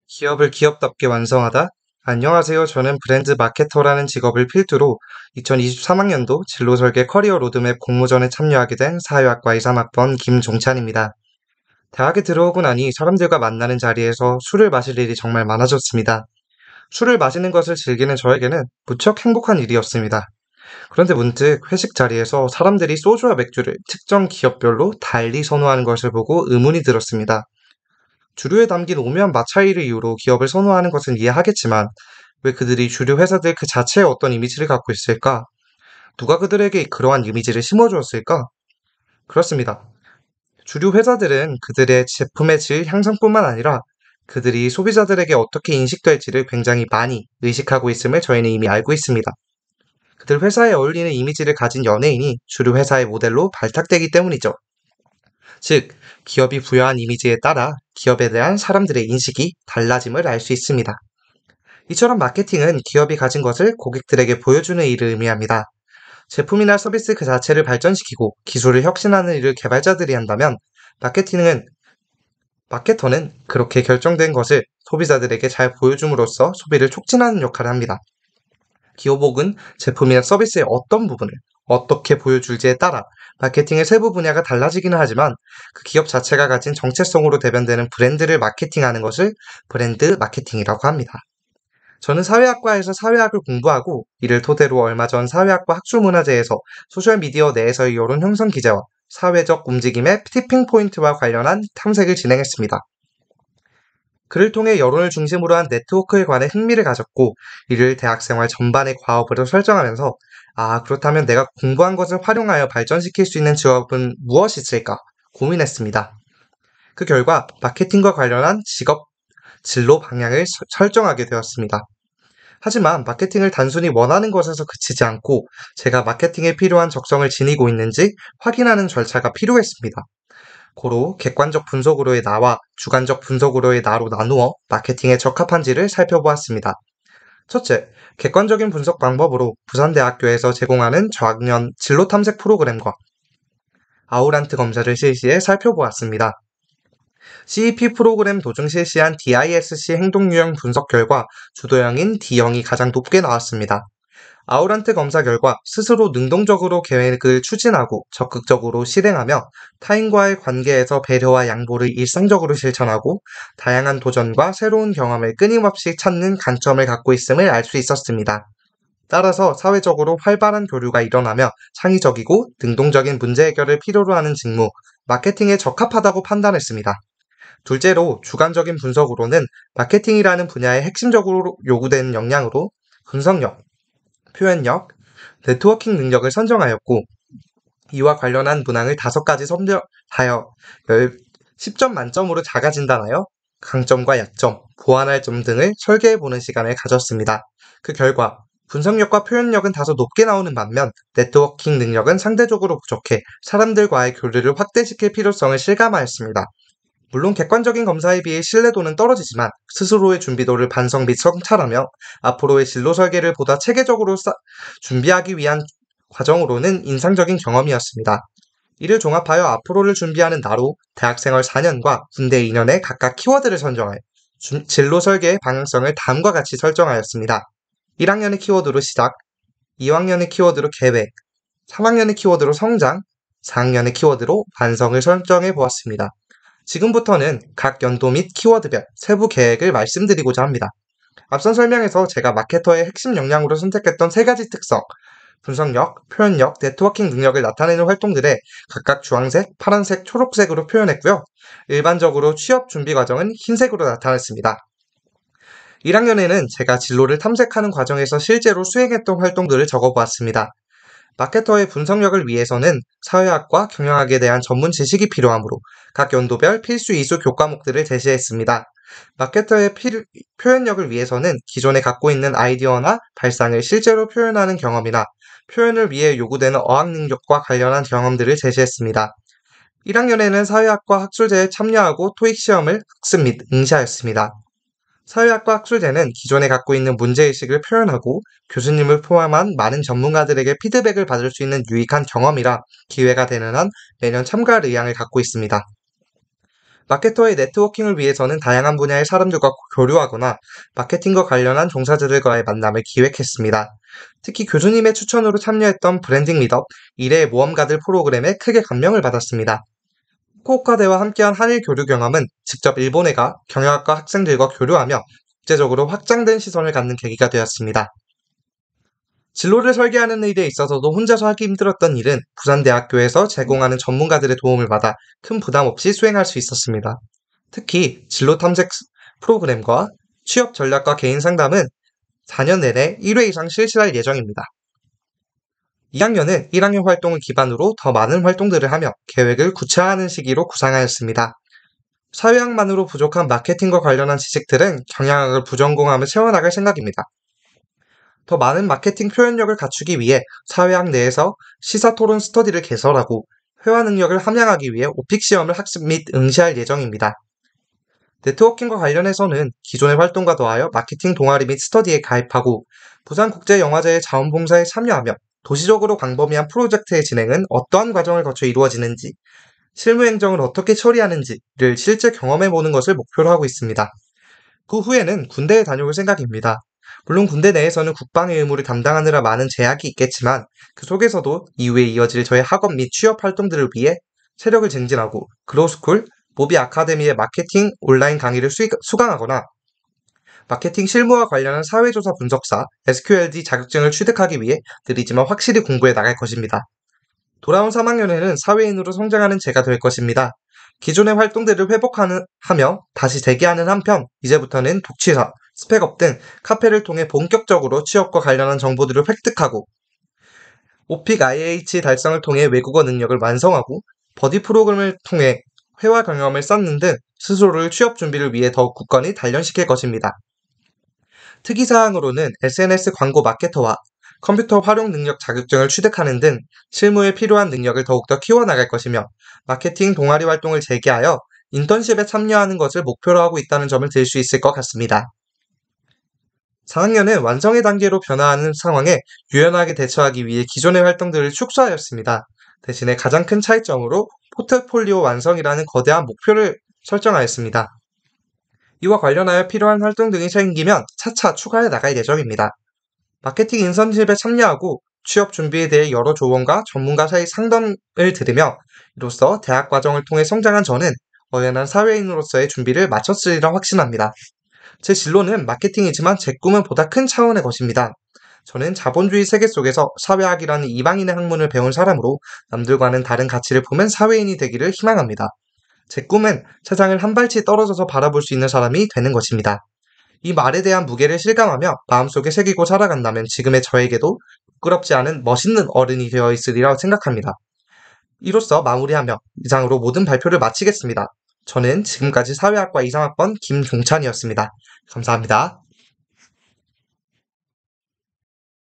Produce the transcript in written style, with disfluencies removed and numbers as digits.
기업을 기업답게 완성하다. 안녕하세요. 저는 브랜드 마케터라는 직업을 필두로 2023학년도 진로 설계 커리어 로드맵 공모전에 참여하게 된 사회학과 2, 3학번 김종찬입니다. 대학에 들어오고 나니 사람들과 만나는 자리에서 술을 마실 일이 정말 많아졌습니다. 술을 마시는 것을 즐기는 저에게는 무척 행복한 일이었습니다. 그런데 문득 회식 자리에서 사람들이 소주와 맥주를 특정 기업별로 달리 선호하는 것을 보고 의문이 들었습니다. 주류에 담긴 오묘한 맛 차이를 이유로 기업을 선호하는 것은 이해하겠지만 왜 그들이 주류 회사들 그 자체에 어떤 이미지를 갖고 있을까? 누가 그들에게 그러한 이미지를 심어주었을까? 그렇습니다. 주류 회사들은 그들의 제품의 질 향상뿐만 아니라 그들이 소비자들에게 어떻게 인식될지를 굉장히 많이 의식하고 있음을 저희는 이미 알고 있습니다. 그들 회사에 어울리는 이미지를 가진 연예인이 주류 회사의 모델로 발탁되기 때문이죠. 즉, 기업이 부여한 이미지에 따라 기업에 대한 사람들의 인식이 달라짐을 알 수 있습니다. 이처럼 마케팅은 기업이 가진 것을 고객들에게 보여주는 일을 의미합니다. 제품이나 서비스 그 자체를 발전시키고 기술을 혁신하는 일을 개발자들이 한다면 마케터는 그렇게 결정된 것을 소비자들에게 잘 보여줌으로써 소비를 촉진하는 역할을 합니다. 기업옥은 제품이나 서비스의 어떤 부분을 어떻게 보여줄지에 따라 마케팅의 세부 분야가 달라지기는 하지만 그 기업 자체가 가진 정체성으로 대변되는 브랜드를 마케팅하는 것을 브랜드 마케팅이라고 합니다. 저는 사회학과에서 사회학을 공부하고 이를 토대로 얼마 전 사회학과 학술문화제에서 소셜미디어 내에서의 여론 형성 기제와 사회적 움직임의 티핑 포인트와 관련한 탐색을 진행했습니다. 그를 통해 여론을 중심으로 한 네트워크에 관해 흥미를 가졌고 이를 대학생활 전반의 과업으로 설정하면서 그렇다면 내가 공부한 것을 활용하여 발전시킬 수 있는 직업은 무엇이 있을까 고민했습니다. 그 결과 마케팅과 관련한 직업 진로 방향을 설정하게 되었습니다. 하지만 마케팅을 단순히 원하는 것에서 그치지 않고 제가 마케팅에 필요한 적성을 지니고 있는지 확인하는 절차가 필요했습니다. 고로 객관적 분석으로의 나와 주관적 분석으로의 나로 나누어 마케팅에 적합한지를 살펴보았습니다. 첫째, 객관적인 분석 방법으로 부산대학교에서 제공하는 저학년 진로 탐색 프로그램과 아우란트 검사를 실시해 살펴보았습니다. CEP 프로그램 도중 실시한 DISC 행동 유형 분석 결과 주도형인 D형이 가장 높게 나왔습니다. 아우란트 검사 결과 스스로 능동적으로 계획을 추진하고 적극적으로 실행하며 타인과의 관계에서 배려와 양보를 일상적으로 실천하고 다양한 도전과 새로운 경험을 끊임없이 찾는 강점을 갖고 있음을 알 수 있었습니다. 따라서 사회적으로 활발한 교류가 일어나며 창의적이고 능동적인 문제 해결을 필요로 하는 직무, 마케팅에 적합하다고 판단했습니다. 둘째로 주관적인 분석으로는 마케팅이라는 분야의 핵심적으로 요구되는 역량으로 분석력, 표현력, 네트워킹 능력을 선정하였고 이와 관련한 문항을 5가지 선별하여 10점 만점으로 자가 진단하여 강점과 약점, 보완할 점 등을 설계해보는 시간을 가졌습니다. 그 결과 분석력과 표현력은 다소 높게 나오는 반면 네트워킹 능력은 상대적으로 부족해 사람들과의 교류를 확대시킬 필요성을 실감하였습니다. 물론 객관적인 검사에 비해 신뢰도는 떨어지지만 스스로의 준비도를 반성 및 성찰하며 앞으로의 진로 설계를 보다 체계적으로 준비하기 위한 과정으로는 인상적인 경험이었습니다. 이를 종합하여 앞으로를 준비하는 나로 대학생활 4년과 군대 2년에 각각 키워드를 선정하여 진로 설계의 방향성을 다음과 같이 설정하였습니다. 1학년의 키워드로 시작, 2학년의 키워드로 계획, 3학년의 키워드로 성장, 4학년의 키워드로 완성을 설정해 보았습니다. 지금부터는 각 연도 및 키워드별 세부 계획을 말씀드리고자 합니다. 앞선 설명에서 제가 마케터의 핵심 역량으로 선택했던 3가지 특성, 분석력, 표현력, 네트워킹 능력을 나타내는 활동들에 각각 주황색, 파란색, 초록색으로 표현했고요. 일반적으로 취업 준비 과정은 흰색으로 나타냈습니다. 1학년에는 제가 진로를 탐색하는 과정에서 실제로 수행했던 활동들을 적어보았습니다. 마케터의 분석력을 위해서는 사회학과 경영학에 대한 전문 지식이 필요하므로 각 연도별 필수 이수 교과목들을 제시했습니다. 마케터의 표현력을 위해서는 기존에 갖고 있는 아이디어나 발상을 실제로 표현하는 경험이나 표현을 위해 요구되는 어학 능력과 관련한 경험들을 제시했습니다. 1학년에는 사회학과 학술제에 참여하고 토익 시험을 학습 및 응시하였습니다. 사회학과 학술제는 기존에 갖고 있는 문제의식을 표현하고 교수님을 포함한 많은 전문가들에게 피드백을 받을 수 있는 유익한 경험이라 기회가 되는 한 매년 참가할 의향을 갖고 있습니다. 마케터의 네트워킹을 위해서는 다양한 분야의 사람들과 교류하거나 마케팅과 관련한 종사자들과의 만남을 기획했습니다. 특히 교수님의 추천으로 참여했던 브랜딩 미덕, 일의 모험가들 프로그램에 크게 감명을 받았습니다. 후쿠오카대와 함께한 한일 교류 경험은 직접 일본에 가 경영학과 학생들과 교류하며 국제적으로 확장된 시선을 갖는 계기가 되었습니다. 진로를 설계하는 일에 있어서도 혼자서 하기 힘들었던 일은 부산대학교에서 제공하는 전문가들의 도움을 받아 큰 부담 없이 수행할 수 있었습니다. 특히 진로 탐색 프로그램과 취업 전략과 개인 상담은 4년 내내 1회 이상 실시할 예정입니다. 2학년은 1학년 활동을 기반으로 더 많은 활동들을 하며 계획을 구체화하는 시기로 구상하였습니다. 사회학만으로 부족한 마케팅과 관련한 지식들은 경영학을 부전공하며 채워나갈 생각입니다. 더 많은 마케팅 표현력을 갖추기 위해 사회학 내에서 시사토론 스터디를 개설하고 회화 능력을 함양하기 위해 오픽 시험을 학습 및 응시할 예정입니다. 네트워킹과 관련해서는 기존의 활동과 더하여 마케팅 동아리 및 스터디에 가입하고 부산국제영화제의 자원봉사에 참여하며 도시적으로 광범위한 프로젝트의 진행은 어떠한 과정을 거쳐 이루어지는지, 실무행정을 어떻게 처리하는지를 실제 경험해보는 것을 목표로 하고 있습니다. 그 후에는 군대에 다녀올 생각입니다. 물론 군대 내에서는 국방의 의무를 감당하느라 많은 제약이 있겠지만 그 속에서도 이후에 이어질 저의 학업 및 취업 활동들을 위해 체력을 증진하고 그로우스쿨, 모비 아카데미의 마케팅 온라인 강의를 수강하거나 마케팅 실무와 관련한 사회조사 분석사, SQLD 자격증을 취득하기 위해 느리지만 확실히 공부해 나갈 것입니다. 돌아온 3학년에는 사회인으로 성장하는 제가 될 것입니다. 기존의 활동들을 회복하며 다시 재기하는 한편 이제부터는 독취사, 스펙업 등 카페를 통해 본격적으로 취업과 관련한 정보들을 획득하고 오픽 IH 달성을 통해 외국어 능력을 완성하고 버디 프로그램을 통해 회화 경험을 쌓는 등 스스로를 취업 준비를 위해 더욱 굳건히 단련시킬 것입니다. 특이사항으로는 SNS 광고 마케터와 컴퓨터 활용 능력 자격증을 취득하는 등 실무에 필요한 능력을 더욱더 키워나갈 것이며 마케팅 동아리 활동을 재개하여 인턴십에 참여하는 것을 목표로 하고 있다는 점을 들 수 있을 것 같습니다. 4학년은 완성의 단계로 변화하는 상황에 유연하게 대처하기 위해 기존의 활동들을 축소하였습니다. 대신에 가장 큰 차이점으로 포트폴리오 완성이라는 거대한 목표를 설정하였습니다. 이와 관련하여 필요한 활동 등이 생기면 차차 추가해 나갈 예정입니다. 마케팅 인턴십에 참여하고 취업 준비에 대해 여러 조언과 전문가 사이 상담을 들으며 이로써 대학 과정을 통해 성장한 저는 어연한 사회인으로서의 준비를 마쳤으리라 확신합니다. 제 진로는 마케팅이지만 제 꿈은 보다 큰 차원의 것입니다. 저는 자본주의 세계 속에서 사회학이라는 이방인의 학문을 배운 사람으로 남들과는 다른 가치를 품은 사회인이 되기를 희망합니다. 제 꿈은 세상을 한 발치 떨어져서 바라볼 수 있는 사람이 되는 것입니다. 이 말에 대한 무게를 실감하며 마음속에 새기고 살아간다면 지금의 저에게도 부끄럽지 않은 멋있는 어른이 되어 있으리라 생각합니다. 이로써 마무리하며 이상으로 모든 발표를 마치겠습니다. 저는 지금까지 사회학과 2상학번 김종찬이었습니다. 감사합니다.